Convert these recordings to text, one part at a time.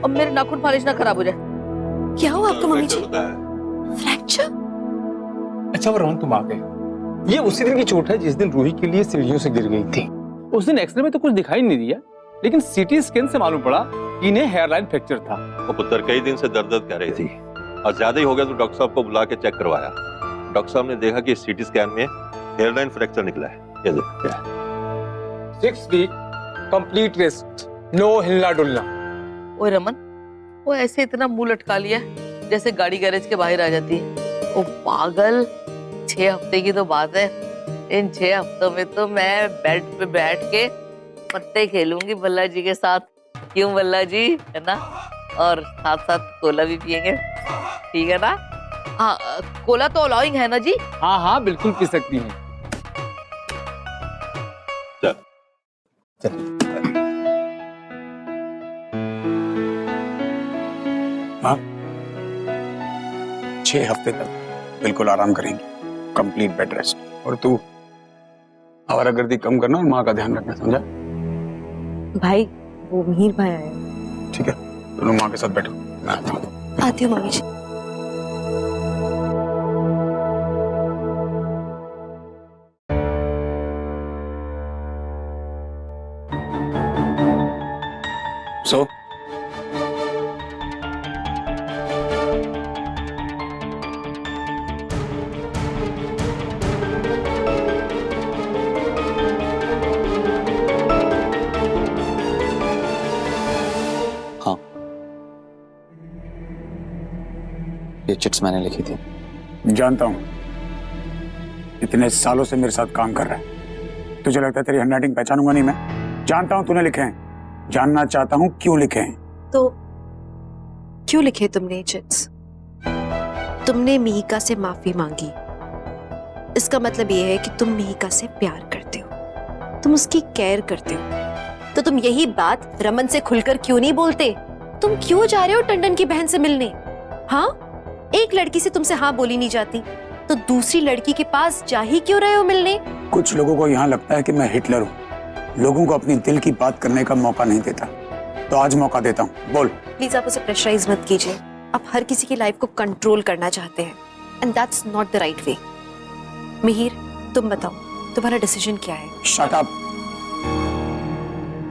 और मेरे नाखून पॉलिश ना खराब हो जाए। क्या हुआ आपको मम्मी जी? फ्रैक्चर? अच्छा वो रमन तुम आ गए। ये उसी दिन की चोट है जिस दिन रूही के लिए सीढ़ियों से गिर गई थी। उस दिन एक्सरे में तो कुछ दिखाई नहीं दिया, लेकिन सीटी स्कैन से मालूम पड़ा कि इन्हें हेयरलाइन फ्रैक्चर था। वो पुत्र कई दिन से दर्द कर रही थी और ज्यादा ही हो गया तो डॉक्टर साहब को बुला के चेक करवाया। डॉक्टर साहब ने देखा कि सीटी स्कैन में हेयरलाइन फ्रैक्चर निकला है। ये देखो 6 वीक कंप्लीट रेस्ट, नो हिलना डुलना। ओए रमन, वो ऐसे इतना मुंह लटका लिया जैसे गाड़ी गैरेज के बाहर आ जाती है। ओ पागल, 6 हफ्ते की तो बात है। इन 6 हफ्तों में तो मैं बेड पे बैठ के पत्ते खेलूंगी बल्ला जी के साथ। क्यों बल्ला जी, है ना? और साथ साथ कोला भी पियेंगे, ठीक है ना? हाँ, कोला तो अलाउइंग है ना जी? हाँ हाँ बिल्कुल पी सकती हैं। हाँ, 6 हफ्ते तक बिल्कुल आराम करेंगे, कंप्लीट बेड रेस्ट। और तू आवारागर्दी कम करना और माँ का ध्यान रखना, समझा? भाई वो मिहिर भाई आए। ठीक है, दोनों माँ के साथ बैठो, मैं आता हूँ। आती हूँ मम्मी जी। सो हाँ, ये चिट्स मैंने लिखी थी। जानता हूँ, इतने सालों से मेरे साथ काम कर रहा है, तुझे लगता है तेरी हैंडराइटिंग पहचानूंगा नहीं मैं? जानता हूँ तूने लिखे हैं, जानना चाहता हूँ क्यों लिखे हैं। तो क्यों लिखे तुमने ये चिट्स? तुमने मिहिका से माफी मांगी, इसका मतलब ये है कि तुम मिहिका से प्यार करते हो, तुम उसकी केयर करते हो। तो तुम यही बात रमन से खुलकर क्यों नहीं बोलते? तुम क्यों जा रहे हो टंडन की बहन से मिलने? हाँ, एक लड़की से तुमसे हाँ बोली नहीं जाती तो दूसरी लड़की के पास जा ही क्यों रहे हो मिलने? कुछ लोगों को यहाँ लगता है कि मैं हिटलर हूँ, लोगों को अपनी दिल की बात करने का मौका नहीं देता, तो आज मौका देता हूँ, बोल। प्लीज आप उसे प्रेशराइज मत कीजिए। आप हर किसी की लाइफ को कंट्रोल करना चाहते हैं and that's not the right way. Mihir, तुम बताओ तुम्हारा डिसीजन क्या है? Shut up.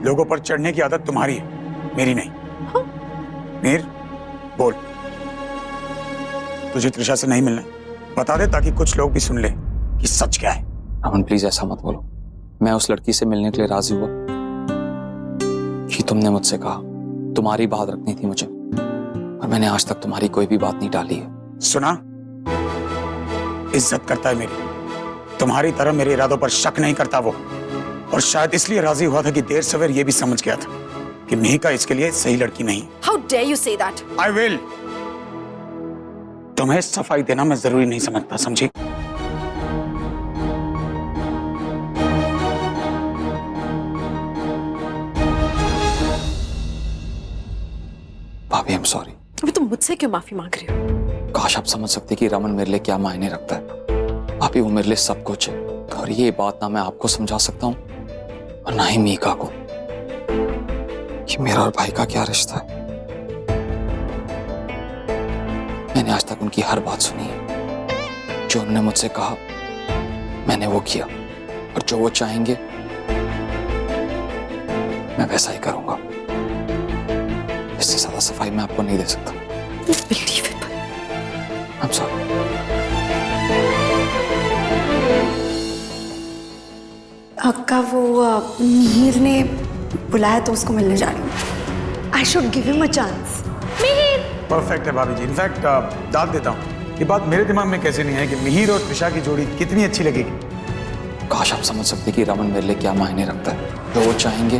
लोगों पर चढ़ने की आदत तुम्हारी है, मेरी नहीं। हाँ? मीर, बोल, तुझे त्रिशा से नहीं मिलना, बता दे ताकि कुछ लोग भी सुन ले कि सच क्या है। अमन प्लीज ऐसा मत बोलो। मैं उस लड़की से मिलने के लिए राजी हुआ कि तुमने मुझसे कहा, तुम्हारी बात रखनी थी मुझे, और मैंने आज तक तुम्हारी कोई भी बात नहीं टाली है। सुना, इज्जत करता है मेरी, तुम्हारी तरह मेरे इरादों पर शक नहीं करता वो, और शायद इसलिए राजी हुआ था कि देर सवेर ये भी समझ गया था कि मिहिका इसके लिए सही लड़की नहीं। How dare you say that? I will। तुम्हें सफाई देना मैं जरूरी नहीं समझता, समझी? भाभी, I'm sorry। अभी तुम मुझसे क्यों माफी मांग रहे हो? काश आप समझ सकते कि रमन मेरे लिए क्या मायने रखता है। भाभी, वो मेरे लिए सब कुछ है, और ये बात ना मैं आपको समझा सकता हूँ और ना ही मीका को कि मेरा और भाई का क्या रिश्ता है। मैंने आज तक उनकी हर बात सुनी है, जो उन्होंने मुझसे कहा मैंने वो किया, और जो वो चाहेंगे मैं वैसा ही करूंगा। इससे ज्यादा सफाई मैं आपको नहीं दे सकता। I'm sorry। अक्का, वो मिहिर ने बुलाया तो उसको मिलने जा रही हूँ। I should give him a chance. Perfect है भाभी जी। इनफैक्ट दाद देता हूँ, ये बात मेरे दिमाग में कैसे नहीं है कि मिहिर और त्रिशा की जोड़ी कितनी अच्छी लगेगी। काश आप समझ सकते कि रमन मेरे लिए क्या मायने रखता है, जो वो चाहेंगे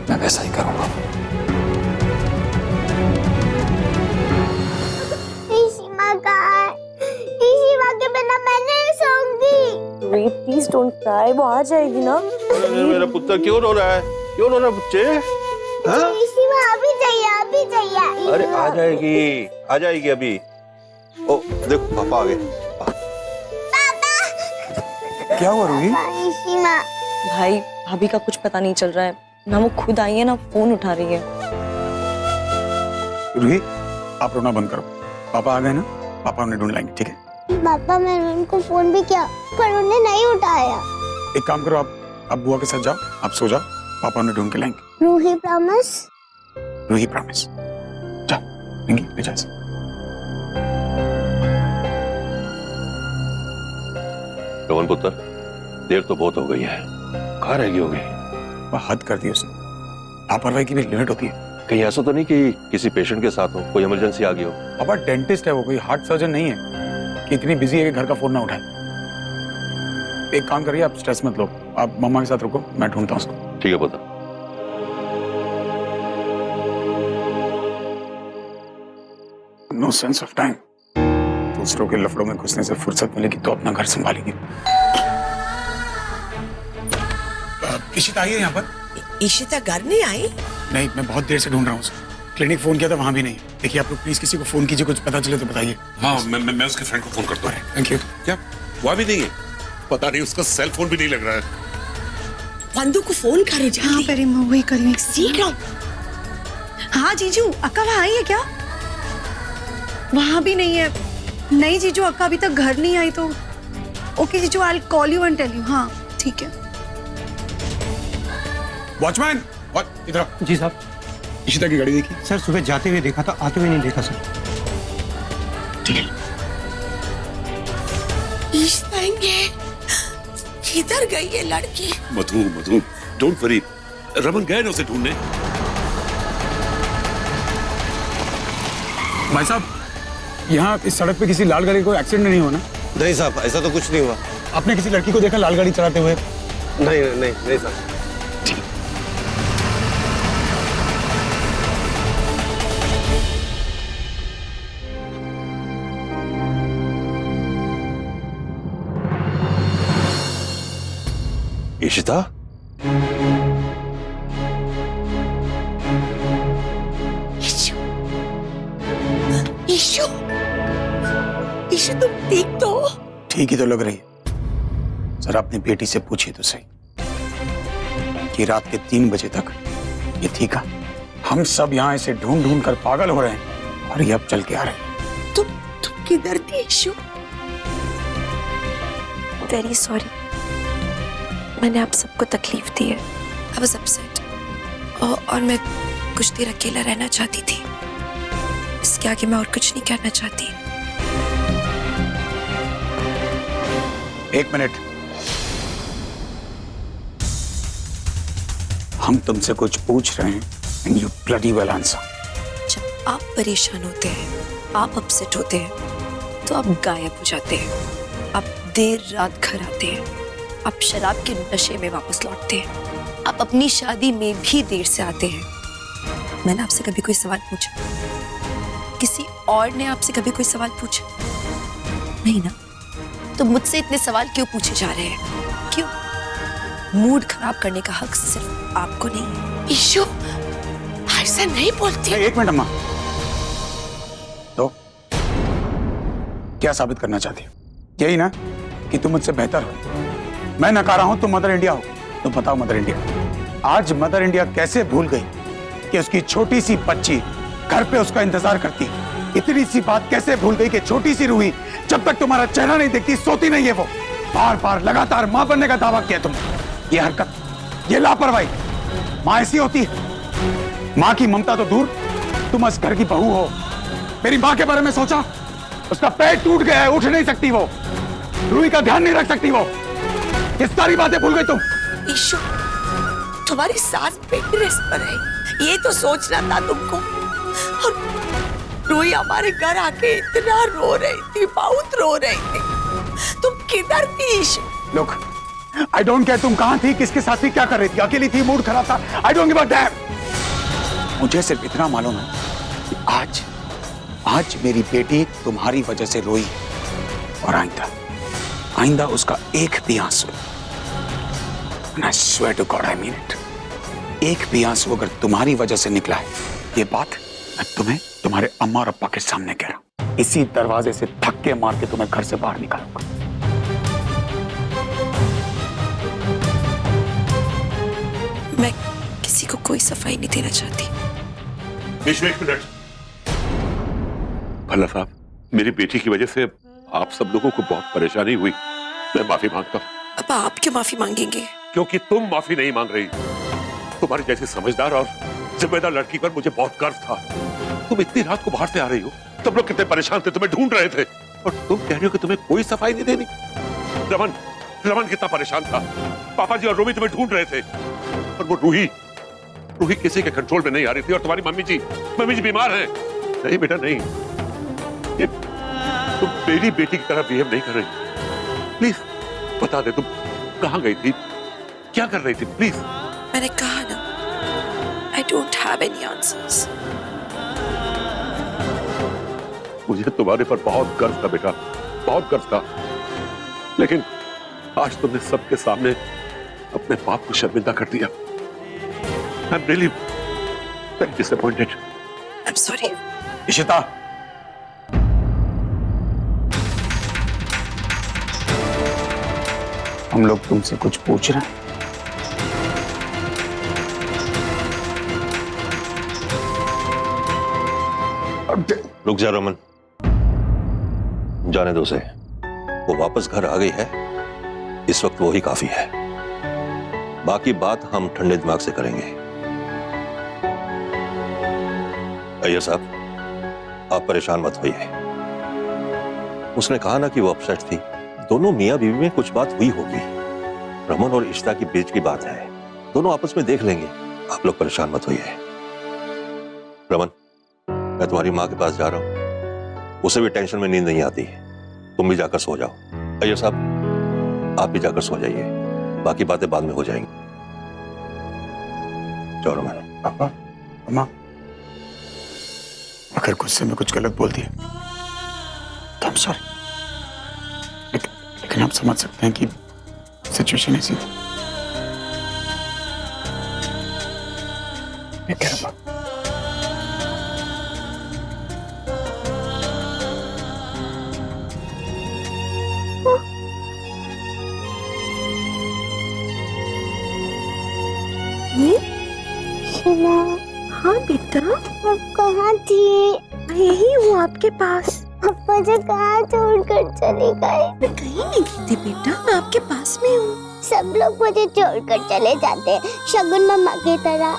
मैं वैसा ही करूंगा। के बिना मैं नहीं सोऊंगी। प्लीज डोंट क्राई, वो आ जाएगी ना। मेरा पुत्र क्यों रो रहा है? क्यों रो रहा है बच्चे? हाँ? अभी चाहिए, अभी चाहिए। अरे आ जाएगी, आ जाएगी अभी। ओ देखो पापा आ गए। क्या हुआ रूही? भाई, भाभी का कुछ पता नहीं चल रहा है। ना वो खुद आई है ना फोन उठा रही है। रूही, आप रोना बंद करो। पापा आ गए ना, पापा उन्हें ढूंढ लाएंगे, ठीक है? पापा मैंने उनको फोन भी किया पर उन्हें नहीं उठाया। एक काम करो, आप बुआ के साथ जाओ, आप सो जाओ, पापा उन्हें ढूंढ के लाएंगे। रूही प्रॉमिस? रूही प्रॉमिस। जाओ, पिंकी, ले जाओ इसे। रमन पुत्र, देर तो बहुत हो गई है, कहाँ रह गई होगी? हद कर दी उसने, लापरवाही की भी लिमिट होती है। कहीं ऐसा तो नहीं कि किसी पेशेंट के साथ हो, कोई इमरजेंसी आ गई हो? पापा डेंटिस्ट है, वो कोई हार्ट सर्जन नहीं है कि इतनी बिजी है कि घर का फोन ना उठाए। एक काम करिए, आप स्ट्रेस मत लो, आप मम्मा के साथ रुको, मैं ढूंढता हूँ उसको। ठीक है पुत्र। No sense of time. दूसरों के लफड़ों में घुसने से फुर्सत मिलेगी तो अपना घर संभालेगी। इशिता आई है यहाँ पर? इशिता घर नहीं आई? नहीं, मैं बहुत देर से ढूंढ रहा हूँ उसे। क्लिनिक फोन किया था, वहां भी नहीं। देखिए आप लोग प्लीज किसी को फोन कीजिए, कुछ पता चले तो बताइए। हाँ, मैं उसके फ्रेंड को फोन करता हूँ। Thank you. क्या वहाँ भी नहीं है? पता नहीं, उसका सेल फोन भी नहीं लग रहा है। बंदू को फोन करो जल्दी। हाँ परी, मैं वही कर रही हूँ। शीघ्र। हाँ जीजू, अक्का वहाँ आई है क्या? वहाँ भी नहीं है। नहीं जीजू, अक्का अभी तक घर नहीं आई। तो ओके जीजू, I will call you and tell you. हाँ ठीक है। वॉचमैन, इधर आओ। जी साहब। इशिता की गाड़ी देखी? सर सुबह जाते हुए देखा था, आते हुए नहीं देखा सर। ठीक है। इशिता किधर गई है लड़की? मधु, डोंट वरी, रमन गए ना उसे ढूंढने। भाई साहब, यहाँ इस सड़क पे किसी लाल गाड़ी को एक्सीडेंट नहीं हुआ ना? नहीं साहब, ऐसा तो कुछ नहीं हुआ। आपने किसी लड़की को देखा लाल गाड़ी चलाते हुए? नहीं सर। इशिता? ईशु तुम ठीक तो हो? ठीक ही तो लग रही है। जरा अपनी बेटी से पूछिए तो सही कि रात के 3 बजे तक ये थी का? हम सब यहाँ इसे ढूंढ ढूंढ कर पागल हो रहे हैं और ये अब चल के आ रहे हैं। तुम किधर थी ईशु? वेरी सॉरी, मैंने आप सबको तकलीफ दी है। आई वाज अपसेट और मैं कुछ देर अकेला रहना चाहती थी। इसके आगे मैं और कुछ नहीं कहना चाहती। 1 मिनट, हम तुमसे कुछ पूछ रहे हैं and you bloody well answer। जब आप परेशान होते हैं, आप अपसेट होते हैं, तो आप गायब हो जाते हैं। आप देर रात घर आते हैं, आप शराब के नशे में वापस लौटते हैं, आप अपनी शादी में भी देर से आते हैं। मैंने आपसे कभी कोई सवाल पूछा? किसी और ने आपसे कभी कोई सवाल पूछा? नहीं ना? तो मुझसे इतने सवाल क्यों पूछे जा रहे हैं? क्यों? मूड खराब करने का हक सिर्फ आपको नहीं है। ईशु, ऐसा नहीं बोलती। 1 मिनट अम्मा, तो क्या साबित करना चाहती हो? यही ना कि तुम मुझसे बेहतर हो? मैं नकारा हूं, तुम मदर इंडिया हो। तो बताओ मदर इंडिया, आज मदर इंडिया कैसे भूल गई कि उसकी छोटी सी बच्ची घर पे उसका इंतजार करती? इतनी सी बात कैसे भूल गई कि छोटी सी रूही जब तक तुम्हारा चेहरा नहीं देखती सोती नहीं है वो? बार बार लगातार मां बनने का दावा किया तुमने। ये हरकत, ये लापरवाही, मां ऐसी होती है? मां की ममता तो दूर, तुम इस घर की बहू हो। मेरी मां के बारे में सोचा? उसका पैर टूट गया है, उठ नहीं सकती वो। रूही का ध्यान नहीं रख सकती वो। ये सारी बातें भूल गई तुम। ईशु, तुम्हारी सास बेड रेस्ट पर है, ये तो सोचना था तुमको। और रूही हमारे घर आके इतना रो रही थी, बहुत रो रही थी। तुम किधर थी issue? Look, I don't care तुम कहां थी, किसके साथ थी, क्या कर रही थी, अकेली थी, मूड खराब था। I don't give a damn। मुझे सिर्फ इतना मालूम है कि आज मेरी बेटी तुम्हारी वजह से रोई, और आइंदा उसका एक भी आंसू, and I swear to God I mean it, एक भी आंसू अगर तुम्हारी वजह से निकला है, ये बात मैं तुम्हें तुम्हारे अम्मा और अप्पा के सामने कह रहा हूं। इसी दरवाजे से धक्के मार के तुम्हें घर से बाहर निकालूंगा। मैं किसी किसी को कोई सफाई नहीं देना चाहती। निशु, एक मिनट। भल्ला साहब, मेरी बेटी की वजह से आप सब लोगों को बहुत परेशानी हुई, मैं माफी मांगता हूँ। अब आप क्यों माफी मांगेंगे? क्योंकि तुम माफी नहीं मांग रही। तुम्हारी जैसी समझदार और जिम्मेदार लड़की पर मुझे बहुत गर्व था। तुम इतनी रात को बाहर से आ रही हो, सब लोग कितने परेशान थे, तुम्हें ढूंढ रहे थे, और तुम कह रही हो कि तुम्हें कोई सफाई नहीं देनी। रमन रमन कितना परेशान था, पापा जी और रूही तुम्हें ढूंढ रहे थे, और वो रूही किसी के कंट्रोल में नहीं आ रही थी, और तुम्हारी मम्मी जी बीमार हैं। नहीं बेटा नहीं, ये तुम मेरी बेटी की तरह बिहेव नहीं कर रही। प्लीज बता दे, तुम कहाँ गई थी, क्या कर रही थी, प्लीज। मैंने कहा ना, I don't have any answers. मुझे तुम्हारे पर बहुत गर्व था बेटा, बहुत गर्व था, लेकिन आज तुमने सबके सामने अपने बाप को शर्मिंदा कर दिया। I'm really very disappointed. I'm sorry. Ishita, हम लोग तुमसे कुछ पूछ रहे हैं। रुक जा रमन, जाने दो उसे। वो वापस घर आ गई है, इस वक्त वो ही काफी है। बाकी बात हम ठंडे दिमाग से करेंगे। अय्यर साहब, आप परेशान मत होइए। उसने कहा ना कि वो अपसेट थी। दोनों मियां बीवी में कुछ बात हुई होगी, रमन और इश्ता की बीच की बात है, दोनों आपस में देख लेंगे। आप लोग परेशान मत होइए। रमन, मैं तुम्हारी माँ के पास जा रहा हूँ, उसे भी टेंशन में नींद नहीं आती, तुम भी जाकर सो जाओ। अय्यर साहब, आप भी जाकर सो जाइए, बाकी बातें बाद में हो जाएंगी। जाओ रमन। पापा, अम्मा, अगर गुस्से में कुछ गलत बोल दिया तो I'm sorry, लेकिन आप समझ सकते हैं कि सिचुएशन ऐसी थी। मैं कह रहा हूँ हाँ बेटा, आप कहाँ थी? मैं यही हूँ आपके पास। आप मुझे कहाँ छोड़कर चले गए? मैं कहीं नहीं गई थी बेटा, मैं आपके पास में हूँ। सब लोग मुझे छोड़कर चले जाते हैं, शगुन मामा की तरह।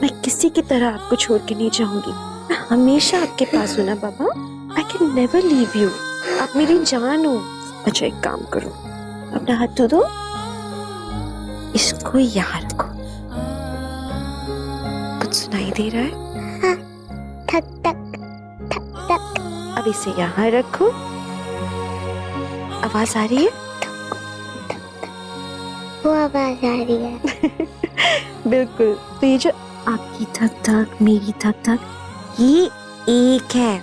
मैं किसी की तरह आपको छोड़ के नहीं जाऊंगी, मैं हमेशा आपके पास हूँ ना बाबा। I can never leave you. आप मेरी जान हो। अच्छा एक काम करो, अपना हाथ धो दो, इसको यहाँ रखो। कुछ सुनाई दे रहा है? हाँ, ठक ठक ठक ठक। अब इसे यहाँ रखो। आवाज आ रही है? वो आवाज आ रही है। बिल्कुल। तो ये जो आपकी थक थक, मेरी थक थक, ये एक है,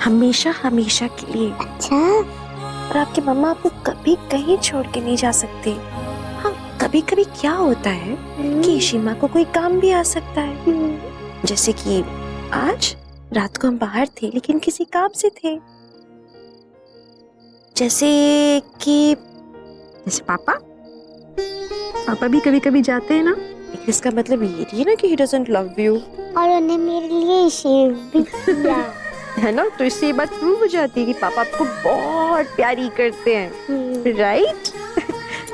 हमेशा हमेशा के लिए। अच्छा। और आपके मम्मा आपको कभी कहीं छोड़ के नहीं जा सकते। हाँ, कभी कभी क्या होता है कि शीमा को कोई काम भी आ सकता है, जैसे कि आज रात को हम बाहर थे लेकिन किसी काम से थे, जैसे पापा भी कभी कभी जाते हैं ना, लेकिन इसका मतलब ये नहीं है ना कि he doesn't love you, और उन्हें मेरे लिए शेव भी किया है ना। तो इससे ये बात प्रूव हो जाती है कि पापा आपको बहुत प्यारी करते हैं, राइट?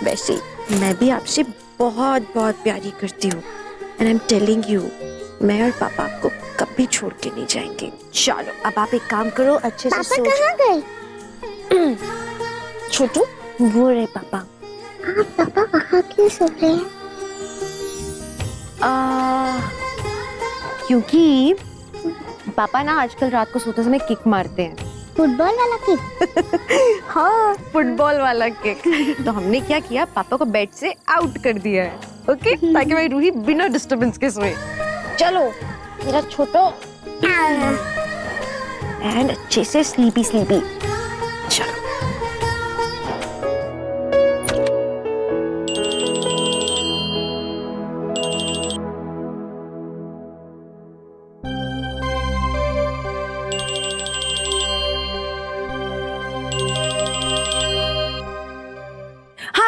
वैसे मैं भी आपसे बहुत बहुत प्यारी करती हूँ, and I am telling you, मैं और पापा आपको कभी छोड़ के नहीं जाएंगे। चलो अब आप एक काम करो, अच्छे से सो। पापा कहाँ गए? छोटू, वो रहे पापा। हाँ, पापा वहाँ क्यों सो रहे हैं? क्योंकि पापा ना आजकल रात को सोते समय किक मारते हैं। फुटबॉल वाला किक? हाँ, फुटबॉल वाला किक। तो हमने क्या किया, पापा को बेड से आउट कर दिया है, ओके? ताकि मेरी रूही बिना डिस्टरबेंस के सोए। चलो मेरा छोटो, एंड अच्छे से स्लीपी स्लीपी। चलो।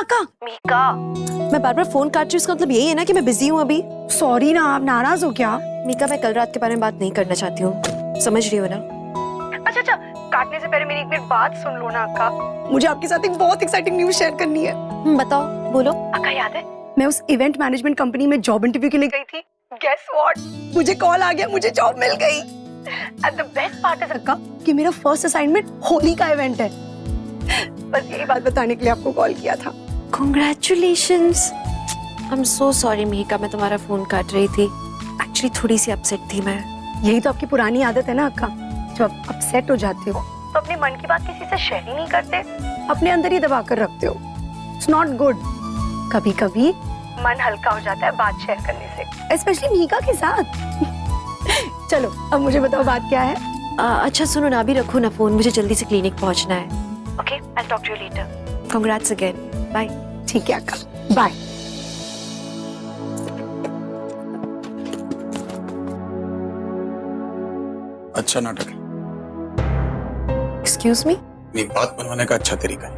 अक्का? मीका, मैं बार बार फोन काट रही हूँ, इसका मतलब यही है ना कि मैं बिजी हूँ अभी? सॉरी ना, आप नाराज हो क्या? मीका, मैं कल रात के बारे में बात नहीं करना चाहती हूँ, समझ रही हो ना? अच्छा, काटने से पहले मेरी एक मिनट बात सुन लो ना अक्का। मुझे आपके साथ एक बहुत एक्साइटिंग न्यूज़ शेयर करनी है। बताओ, बोलो। अक्का याद है, मैं उस इवेंट मैनेजमेंट कंपनी में जॉब इंटरव्यू के लिए गई थी। गेस व्हाट, मुझे कॉल आ गया, मुझे जॉब मिल गई। And the best part is अक्का कि मेरा फर्स्ट असाइनमेंट होली का इवेंट है। बस यही बात बताने के लिए आपको कॉल किया था। Congratulations! I'm so sorry Mika, मैं तुम्हारा फोन काट रही थी। एक्चुअली थोड़ी सी अपसेट थी मैं। यही तो आपकी पुरानी आदत है ना अक्का, जब अपसेट हो जाते हो तो अपने मन की बात किसी से शेयर ही नहीं करते, अपने अंदर ही दबा कर रखते हो। It's not good. कभी कभी मन हल्का हो जाता है बात शेयर करने से, स्पेशली मीका के साथ। चलो अब मुझे बताओ बात क्या है? अच्छा सुनो ना, अभी रखो ना फोन, मुझे जल्दी से क्लिनिक पहुंचना है। Okay, I'll talk to you later. Congrats again. Bye. ठीक है अक्का, बाय। अच्छा नाटक है, Excuse me? ये बात बनवाने का अच्छा तरीका है।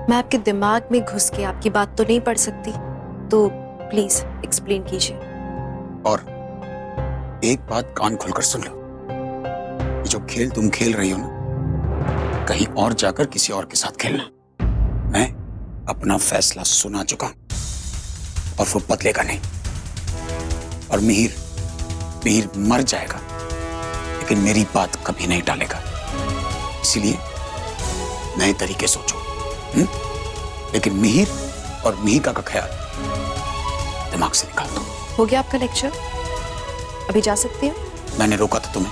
मैं आपके दिमाग में घुस के आपकी बात तो नहीं पढ़ सकती, तो प्लीज एक्सप्लेन कीजिए। और एक बात कान खोलकर सुन लो, ये जो खेल तुम खेल रही हो ना, कहीं और जाकर किसी और के साथ खेलना। मैं अपना फैसला सुना चुका हूं और वो बदलेगा नहीं। और मिहिर मर जाएगा लेकिन मेरी बात कभी नहीं टालेगा। इसीलिए नए तरीके सोचो। लेकिन मिहिर और मिहिका का ख्याल दिमाग से निकाल दो। हो गया आपका लेक्चर? अभी जा सकती हो? मैंने रोका था तुम्हें।